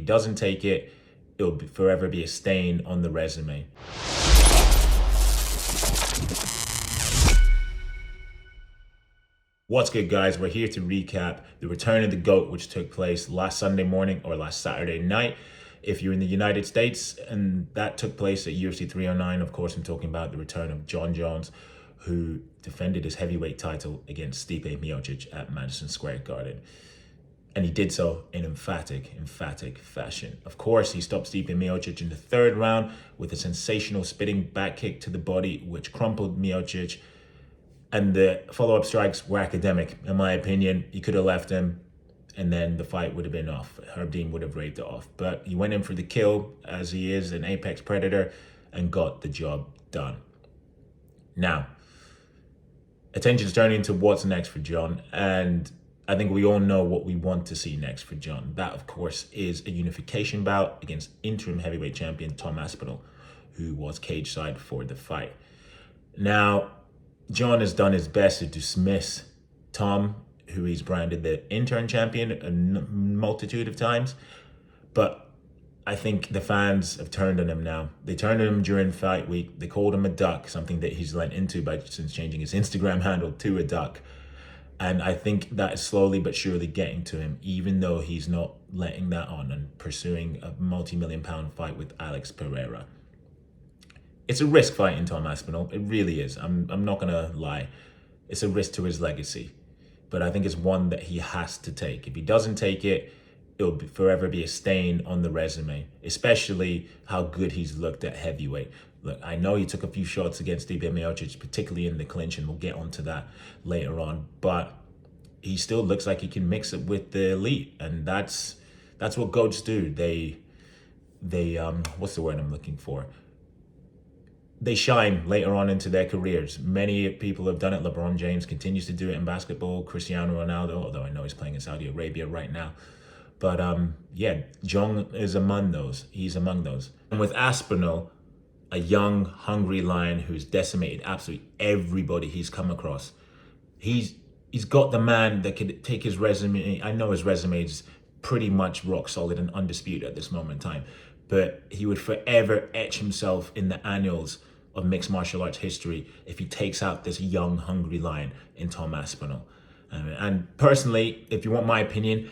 doesn't take it, it'll forever be a stain on the resume. What's good, guys? We're here to recap the return of the GOAT, which took place last Sunday morning or last Saturday night if you're in the United States, and that took place at UFC 309. Of course, I'm talking about the return of Jon Jones, who defended his heavyweight title against Stipe Miocic at Madison Square Garden. And he did so in emphatic fashion. Of course, he stopped Stipe Miocic in the third round with a sensational spinning back kick to the body, which crumpled Miocic. And the follow-up strikes were academic, in my opinion. He could have left him, and then the fight would have been off. Herb Dean would have raved it off. But he went in for the kill, as he is an apex predator, and got the job done. Now, attention's turning to what's next for Jon, and I think we all know what we want to see next for Jon. That, of course, is a unification bout against interim heavyweight champion Tom Aspinall, who was cage side for the fight. Now, Jon has done his best to dismiss Tom, who he's branded the interim champion a multitude of times, but I think the fans have turned on him now. They turned on him during fight week. They called him a duck, something that he's lent into since changing his Instagram handle to a duck. And I think that is slowly but surely getting to him, even though he's not letting that on and pursuing a multi-million-pound fight with Alex Pereira. It's a risk fighting Tom Aspinall. It really is. I'm not gonna lie. It's a risk to his legacy, but I think it's one that he has to take. If he doesn't take it, it'll forever be a stain on the resume, especially how good he's looked at heavyweight. Look, I know he took a few shots against Stipe Miocic, particularly in the clinch, and we'll get onto that later on, but he still looks like he can mix it with the elite, and that's what GOATs do. They what's the word I'm looking for? They shine later on into their careers. Many people have done it. LeBron James continues to do it in basketball. Cristiano Ronaldo, although I know he's playing in Saudi Arabia right now. But yeah, Jon is among those. He's among those. And with Aspinall, a young, hungry lion who's decimated absolutely everybody he's come across, he's got the man that could take his resume. I know his resume is pretty much rock solid and undisputed at this moment in time, but he would forever etch himself in the annals of mixed martial arts history if he takes out this young, hungry lion in Tom Aspinall. And personally, if you want my opinion,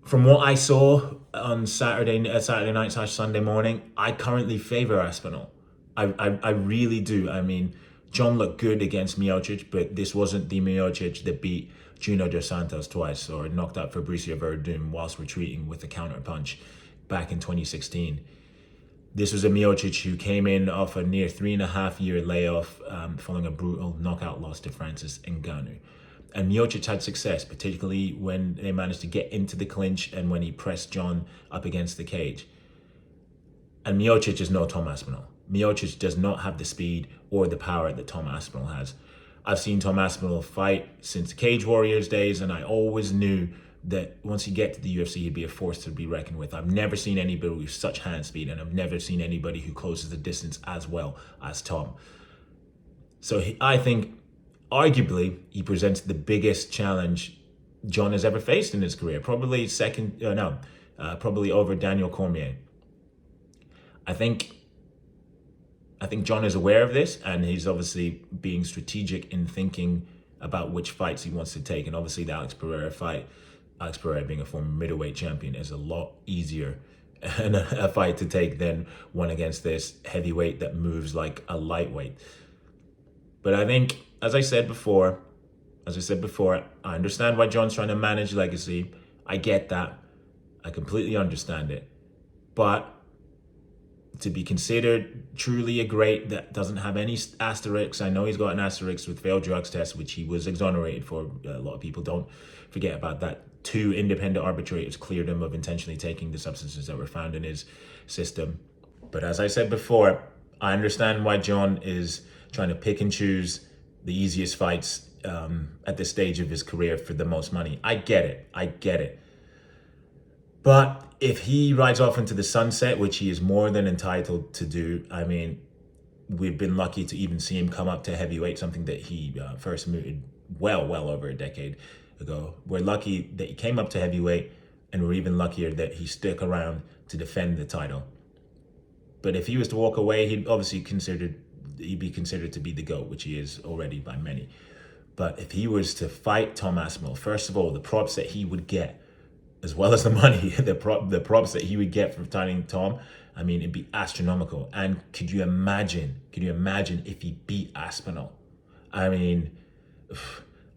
from what I saw on Saturday night / Sunday morning, I currently favor Aspinall. I really do. I mean, Jon looked good against Miocic, but this wasn't the Miocic that beat Junior Dos Santos twice or knocked out Fabricio Verdum whilst retreating with a counter punch back in 2016. This was a Miocic who came in off a near 3.5-year layoff following a brutal knockout loss to Francis Ngannou. And Miocic had success, particularly when they managed to get into the clinch and when he pressed Jon up against the cage. And Miocic is no Tom Aspinall. Miocic does not have the speed or the power that Tom Aspinall has. I've seen Tom Aspinall fight since the Cage Warriors days, and I always knew that once he get to the UFC, he'd be a force to be reckoned with. I've never seen anybody with such hand speed, and I've never seen anybody who closes the distance as well as Tom. So I think, arguably, he presents the biggest challenge Jon has ever faced in his career. Probably probably over Daniel Cormier. I think Jon is aware of this, and he's obviously being strategic in thinking about which fights he wants to take. And obviously the Alex Pereira fight, Alex Pereira being a former middleweight champion, is a lot easier and a fight to take than one against this heavyweight that moves like a lightweight. But I think, as I said before, I understand why Jon's trying to manage legacy. I get that. I completely understand it. But to be considered truly a great that doesn't have any asterisks, I know he's got an asterisk with failed drugs test, which he was exonerated for. A lot of people don't forget about that. 2 independent arbitrators cleared him of intentionally taking the substances that were found in his system. But as I said before, I understand why Jon is trying to pick and choose the easiest fights at this stage of his career for the most money. I get it. But if he rides off into the sunset, which he is more than entitled to do, I mean, we've been lucky to even see him come up to heavyweight, something that he first mooted well over a decade ago. We're lucky that he came up to heavyweight And we're even luckier that he stuck around to defend the title. But if he was to walk away, he'd be considered to be the GOAT, which he is already by many. But if he was to fight Tom Aspinall, first of all, the props that he would get, as well as the money, the props that he would get from fighting Tom, I mean, it'd be astronomical. And could you imagine if he beat Aspinall? I mean,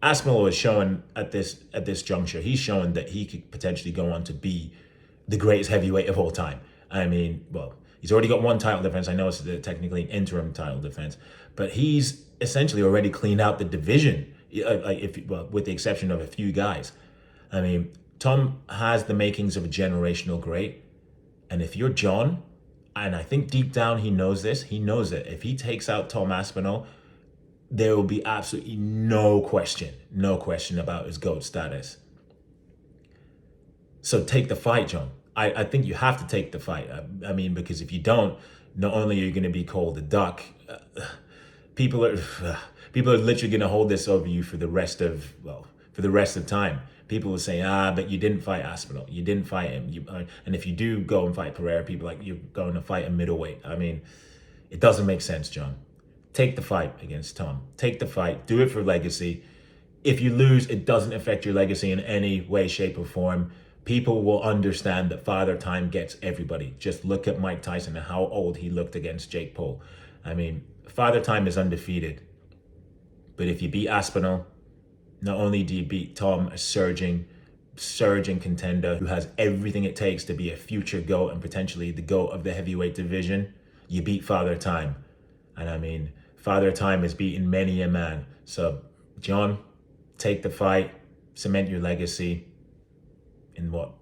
Aspinall is showing at this juncture, he's showing that he could potentially go on to be the greatest heavyweight of all time. I mean, well, he's already got one title defense. I know it's technically an interim title defense, but he's essentially already cleaned out the division, with the exception of a few guys. I mean, Tom has the makings of a generational great. And if you're Jon, and I think deep down he knows this, he knows that if he takes out Tom Aspinall, there will be absolutely no question about his GOAT status. So take the fight, Jon. I think you have to take the fight. I mean, because if you don't, not only are you going to be called a duck, people are literally going to hold this over you for the rest of time. People will say, but you didn't fight Aspinall. You didn't fight him. And if you do go and fight Pereira, people are like, you're going to fight a middleweight. I mean, it doesn't make sense, Jon. Take the fight against Tom. Take the fight. Do it for legacy. If you lose, it doesn't affect your legacy in any way, shape, or form. People will understand that Father Time gets everybody. Just look at Mike Tyson and how old he looked against Jake Paul. I mean, Father Time is undefeated. But if you beat Aspinall, not only do you beat Tom, a surging contender who has everything it takes to be a future GOAT and potentially the GOAT of the heavyweight division, you beat Father Time. And I mean, Father Time has beaten many a man. So, Jon, take the fight, cement your legacy in what?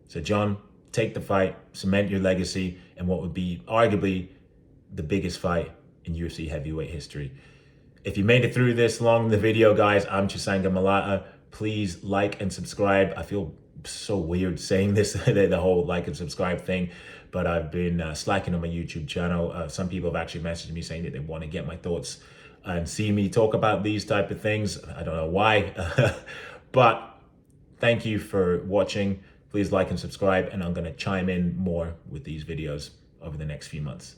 So, Jon, take the fight, cement your legacy in what would be arguably the biggest fight in UFC heavyweight history. If you made it through this long in the video, guys, I'm Chisanga Malata. Please like and subscribe. I feel so weird saying this, the whole like and subscribe thing, but I've been slacking on my YouTube channel. Some people have actually messaged me saying that they want to get my thoughts and see me talk about these type of things. I don't know why, but thank you for watching. Please like and subscribe, and I'm going to chime in more with these videos over the next few months.